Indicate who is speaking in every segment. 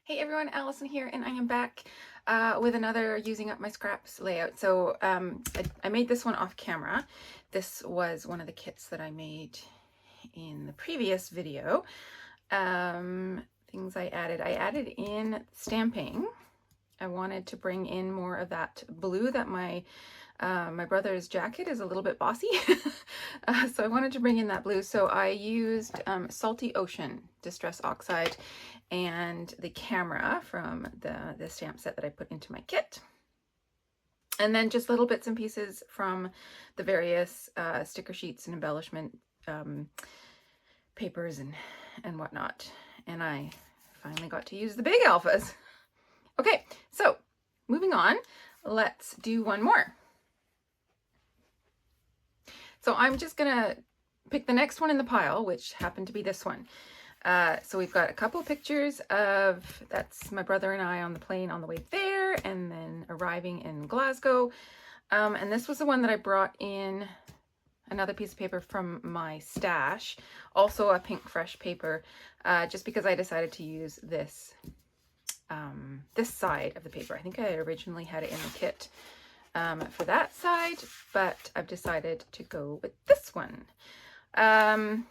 Speaker 1: Hey everyone, Allison here, and I am back with another using up my scraps layout. So I made this one off camera. This was one of the kits that I made in the previous video. Things I added in stamping. I wanted to bring in more of that blue that my brother's jacket is a little bit bossy. So I wanted to bring in that blue. So I used Salty Ocean Distress Oxide and the camera from the stamp set that I put into my kit. And then just little bits and pieces from the various sticker sheets and embellishment papers and whatnot. And I finally got to use the big alphas. Okay, so moving on, let's do one more. So I'm just gonna pick the next one in the pile, which happened to be this one. So we've got a couple pictures of, that's my brother and I on the plane on the way there, and then arriving in Glasgow. And this was the one that I brought in, another piece of paper from my stash, also a pink fresh paper, just because I decided to use this this side of the paper. I think I originally had it in the kit for that side, but I've decided to go with this one. And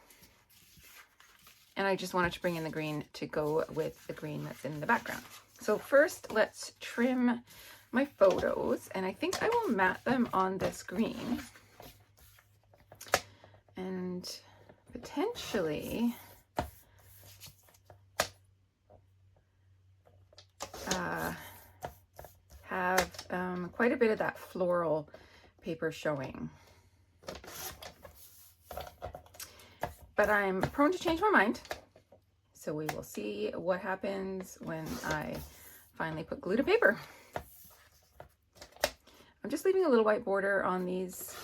Speaker 1: I just wanted to bring in the green to go with the green that's in the background. So first, let's trim my photos, and I think I will mat them on this green and potentially have quite a bit of that floral paper showing. But I'm prone to change my mind, so we will see what happens when I finally put glue to paper. I'm just leaving a little white border on these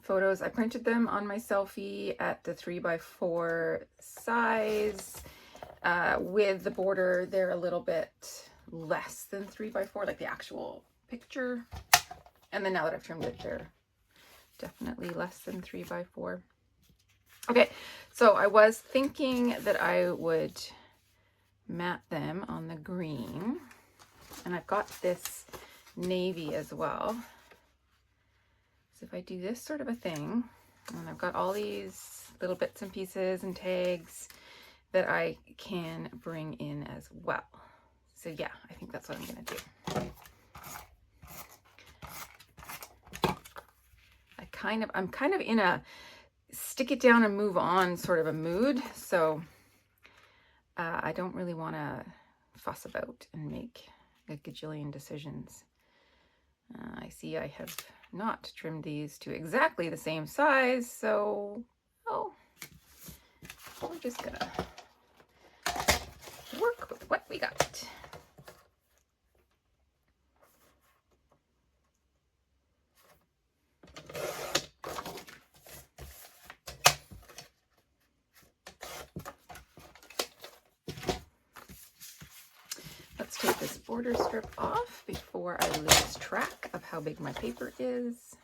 Speaker 1: photos. I printed them on my selfie at the 3x4 size. With the border, they're a little bit less than 3x4, like the actual picture. And then now that I've trimmed it, they're definitely less than 3x4. Okay, so I was thinking that I would mat them on the green, and I've got this navy as well. So if I do this sort of a thing, and I've got all these little bits and pieces and tags that I can bring in as well. So yeah, I think that's what I'm gonna do. I'm kind of in a stick it down and move on sort of a mood, so I don't really want to fuss about and make a gajillion decisions. I see I have not trimmed these to exactly the same size, so we're just gonna work with what we got. Let's take this border strip off before I lose track of how big my paper is.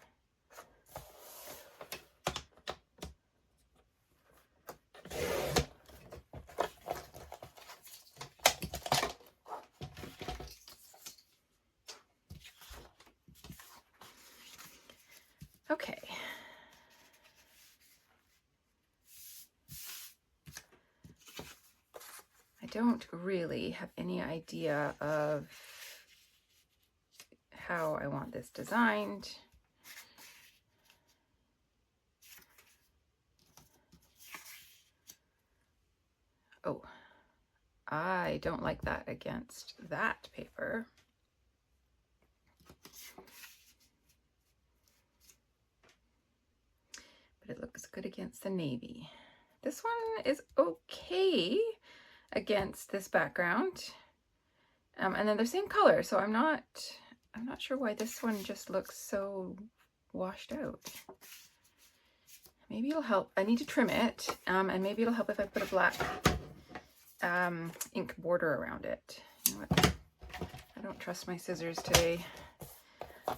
Speaker 1: Okay. I don't really have any idea of how I want this designed. Oh, I don't like that against that paper. But it looks good against the navy. This one is okay against this background. And then they're the same color, so I'm not sure why this one just looks so washed out. Maybe it'll help. I need to trim it, and maybe it'll help if I put a black ink border around it. You know what? I don't trust my scissors today.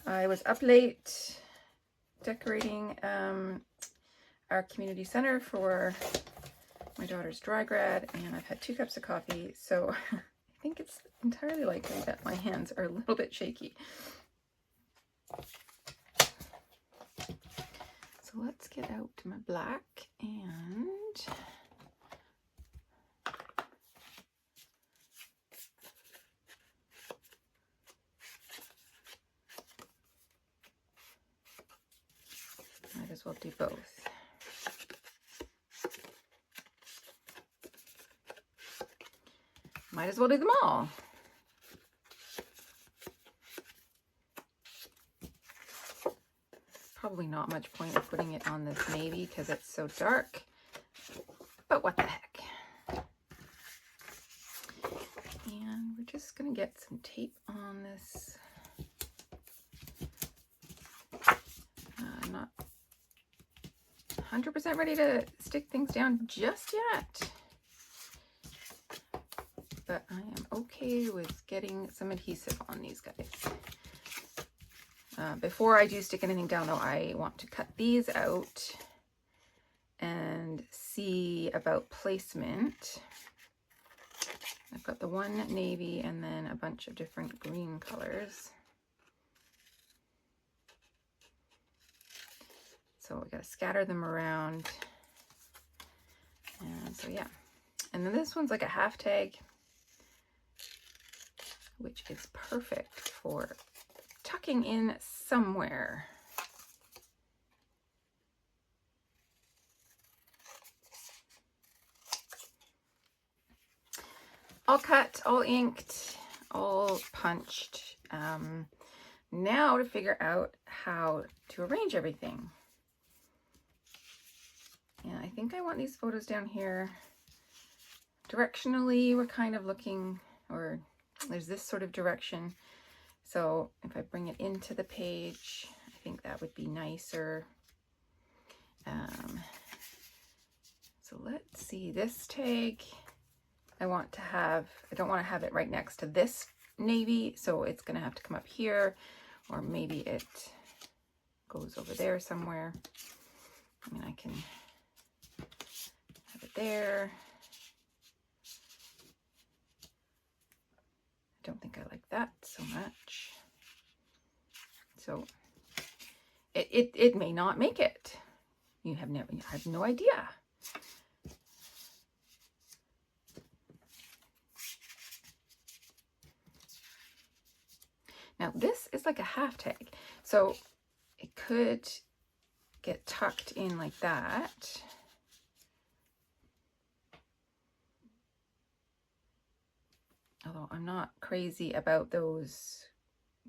Speaker 1: I was up late decorating our community center for my daughter's dry grad, and I've had 2 cups of coffee, so I think it's entirely likely that my hands are a little bit shaky. So let's get out my black and might as well do both. Might as well do them all. Probably not much point of putting it on this navy because it's so dark, but what the heck. And we're just gonna get some tape on this. I'm not 100% ready to stick things down just yet, but I am okay with getting some adhesive on these guys. Before I do stick anything down though, I want to cut these out and see about placement. I've got the one navy and then a bunch of different green colors. So we gotta scatter them around. And so yeah. And then this one's like a half tag, which is perfect for tucking in somewhere. All cut, all inked, all punched. Now to figure out how to arrange everything. And I think I want these photos down here. Directionally, we're kind of looking, or there's this sort of direction. So if I bring it into the page, I think that would be nicer. So let's see, this tag, I don't want to have it right next to this navy, so it's gonna have to come up here, or maybe it goes over there somewhere. I mean, I can have it there. I don't think I like that so much. So it may not make it. You have no idea. Now this is like a half tag, so it could get tucked in like that. Although I'm not crazy about those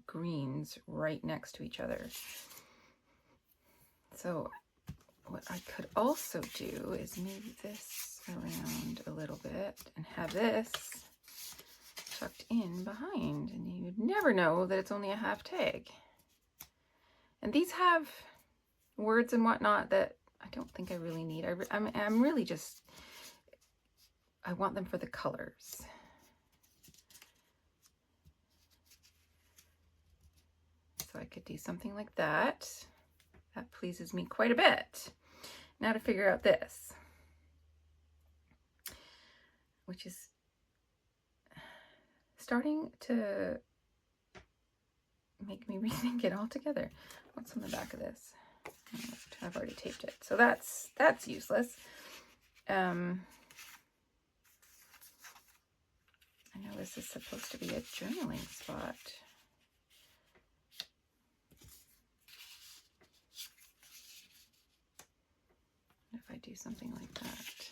Speaker 1: greens right next to each other. So what I could also do is move this around a little bit and have this tucked in behind, and you'd never know that it's only a half tag. And these have words and whatnot that I don't think I really need. I'm really just, I want them for the colors. So I could do something like that. That pleases me quite a bit. Now to figure out this, which is starting to make me rethink it altogether. What's on the back of this? I've already taped it, so that's useless. I know this is supposed to be a journaling spot. If I do something like that.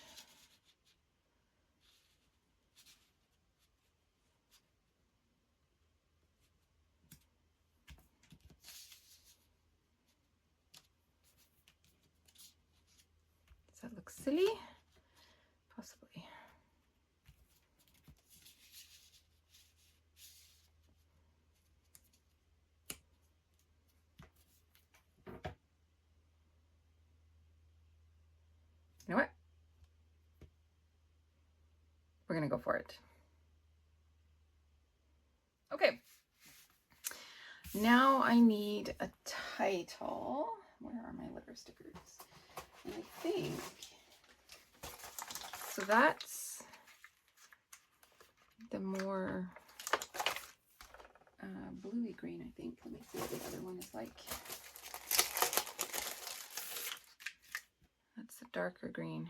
Speaker 1: Does that look silly? Possibly. You know what? We're gonna go for it. Okay. Now I need a title. Where are my litter stickers? And I think So that's the more bluey green, I think. Let me see what the other one is like. That's the darker green.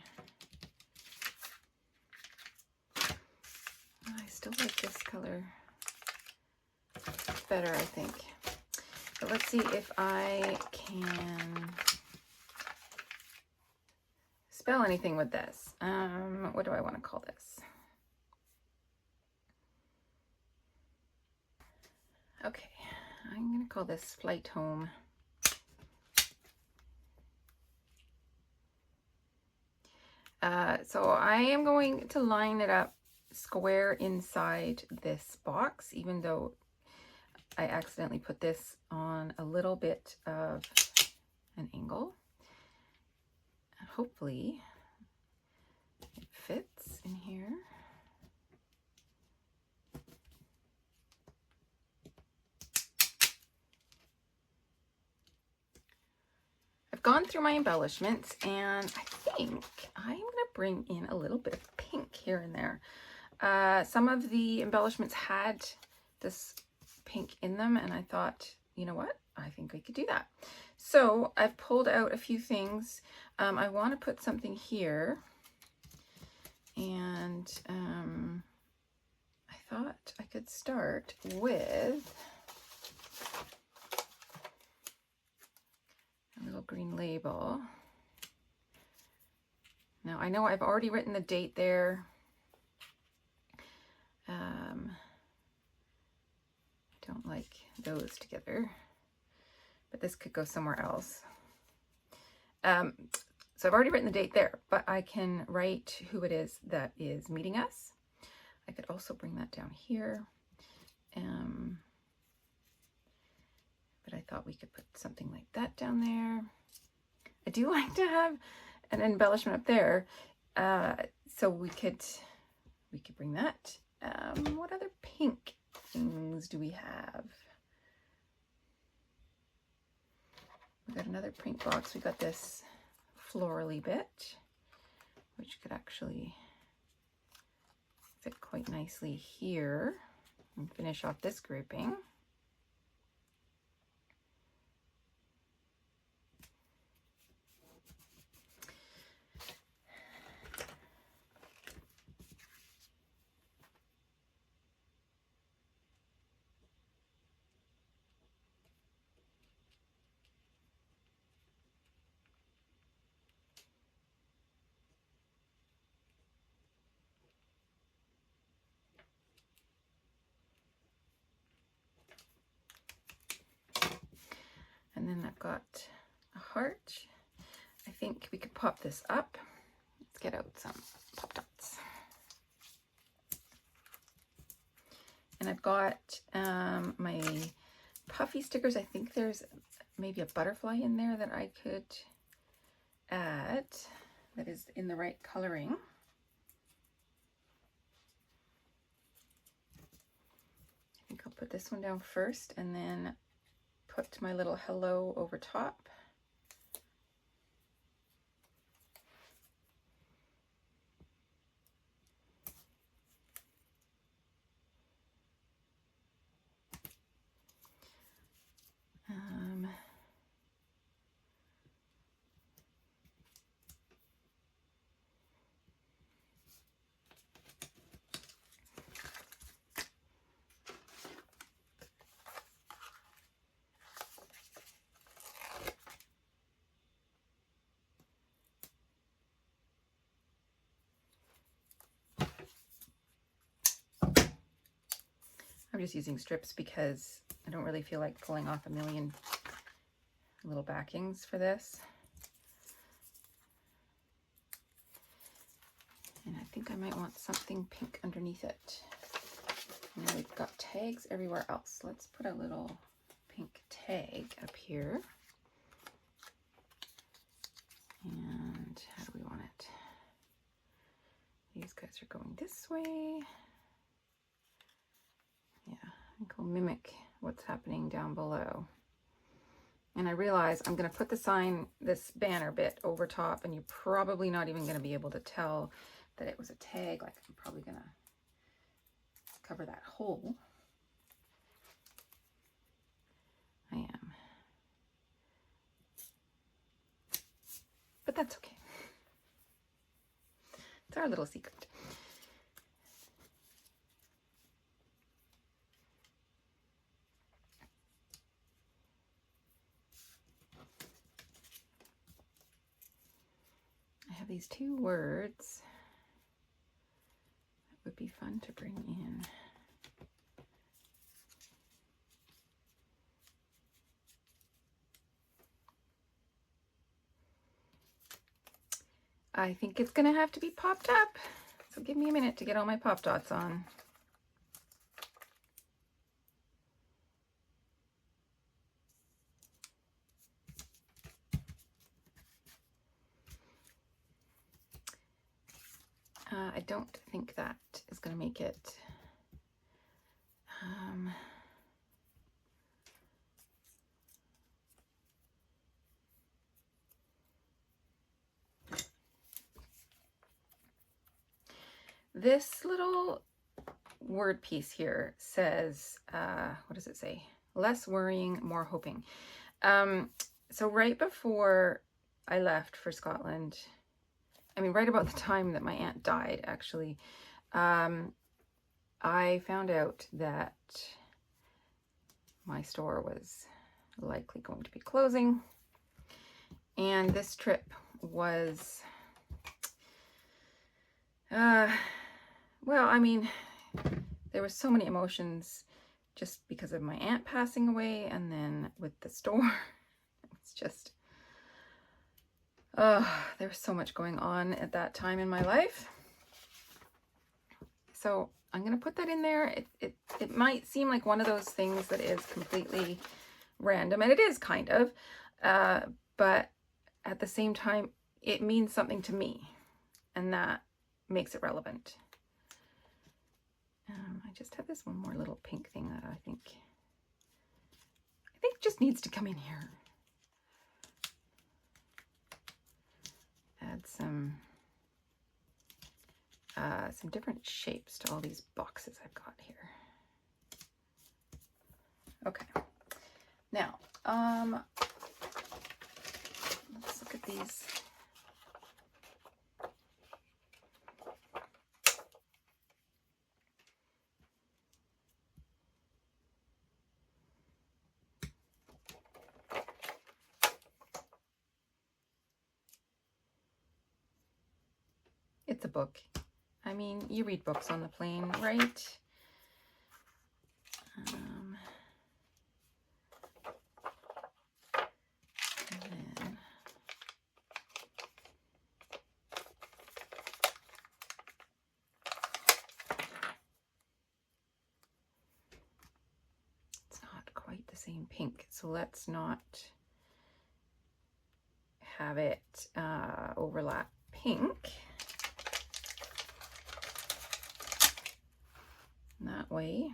Speaker 1: I still like this color better, I think. But let's see if I can spell anything with this. What do I want to call this? Okay, I'm going to call this Flight Home. So I am going to line it up square inside this box, even though I accidentally put this on a little bit of an angle. Hopefully it fits in here. I've gone through my embellishments, and I think I'm going to bring in a little bit of pink here and there. Some of the embellishments had this pink in them, and I thought, you know what? I think we could do that. So I've pulled out a few things. I want to put something here, and I thought I could start with a little green label. Now I know I've already written the date there. I don't like those together, but this could go somewhere else. So I've already written the date there, but I can write who it is that is meeting us. I could also bring that down here. But I thought we could put something like that down there. I do like to have an embellishment up there. So we could bring that. What other pink things do we have? We got another pink box. We got this florally bit, which could actually fit quite nicely here and finish off this grouping. And then I've got a heart. I think we could pop this up. Let's get out some pop dots. And I've got my puffy stickers. I think there's maybe a butterfly in there that I could add that is in the right coloring. I think I'll put this one down first and then put my little hello over top. I'm just using strips because I don't really feel like pulling off a million little backings for this. And I think I might want something pink underneath it. Now we've got tags everywhere else. Let's put a little pink tag up here. And how do we want it? These guys are going this way. Yeah, I think we'll mimic what's happening down below. And I realize I'm going to put the sign, this banner bit over top, and you're probably not even going to be able to tell that it was a tag. Like I'm probably gonna cover that hole. I am. But that's okay. It's our little secret. I have these 2 words that would be fun to bring in. I think it's gonna have to be popped up. So give me a minute to get all my pop dots on. I don't think that is gonna make it. This little word piece here says, what does it say? Less worrying, more hoping. So right before I left for Scotland, I mean, right about the time that my aunt died, actually, I found out that my store was likely going to be closing. And this trip was, well, I mean, there were so many emotions just because of my aunt passing away, and then with the store, it's just, there was so much going on at that time in my life. So I'm gonna put that in there. It might seem like one of those things that is completely random, and it is kind of, but at the same time, it means something to me, and that makes it relevant. I just have this one more little pink thing that I think just needs to come in here. Add some different shapes to all these boxes I've got here. Okay, now let's look at these. It's a book. I mean, you read books on the plane, right? And then it's not quite the same pink, so let's not have it overlap pink. That way,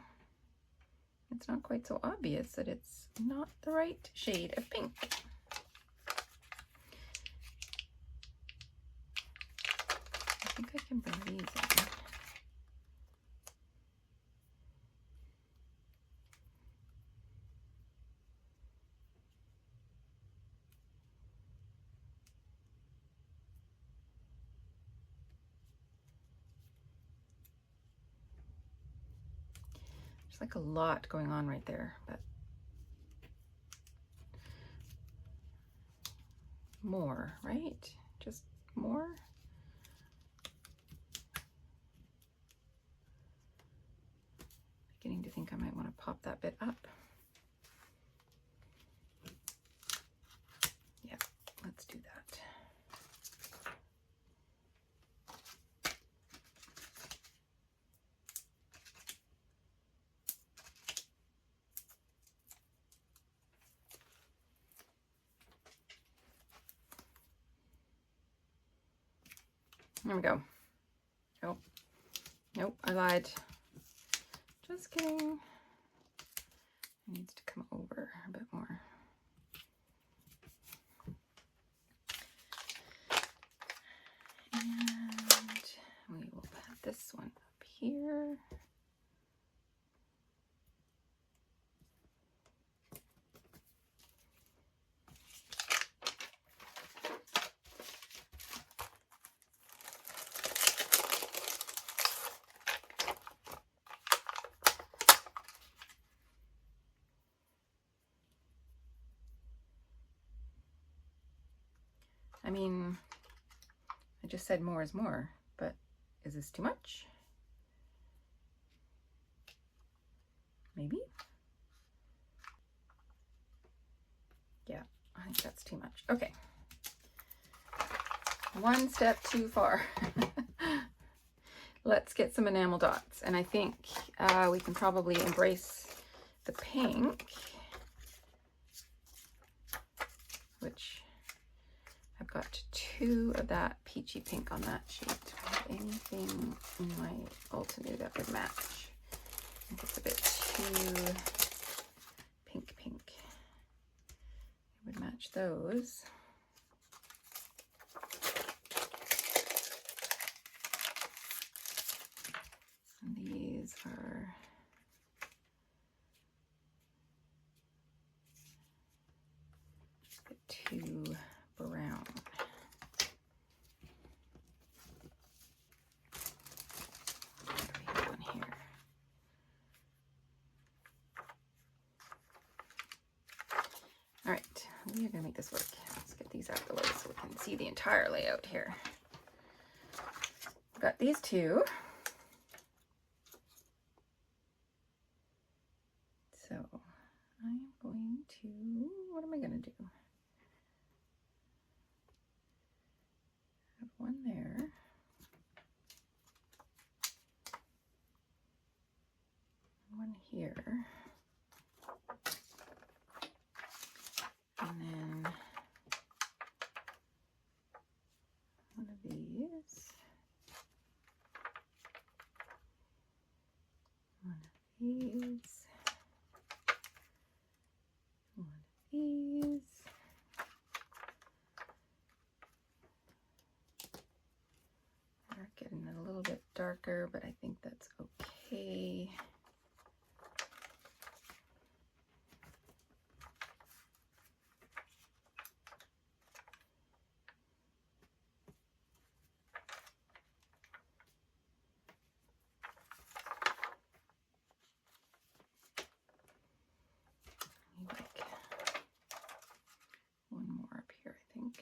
Speaker 1: it's not quite so obvious that it's not the right shade of pink. I think I can bring these in. There's like a lot going on right there, but more, right? Just more. Beginning to think I might want to pop that bit up. Yeah, let's do that. There we go. Oh, nope, I lied. Just kidding. It needs to come over a bit more. And we this one up here. I mean, I just said more is more, but is this too much? Maybe? Yeah, I think that's too much. Okay. One step too far. Let's get some enamel dots. And I think we can probably embrace the pink, which I've got 2 of that peachy pink on that sheet. Do I have anything in my Ultimate that would match? I think it's a bit too pink. It would match those. And these are a bit too brown. What do we have on here? All right, we are gonna make this work. Let's get these out of the way so we can see the entire layout here. I've got these 2. So I'm going to, what am I gonna do? Have one there. One here. And then one of these. One of these. One of these. They're getting a little bit darker, but I think that's okay. One more up here, I think.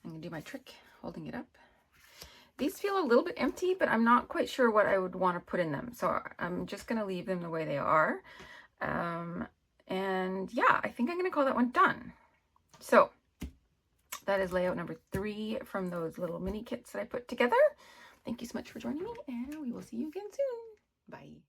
Speaker 1: I'm gonna do my trick, holding it up. These feel a little bit empty, but I'm not quite sure what I would want to put in them. So I'm just gonna leave them the way they are. And yeah, I think I'm gonna call that one done. So that is layout number 3 from those little mini kits that I put together. Thank you so much for joining me, and we will see you again soon. Bye.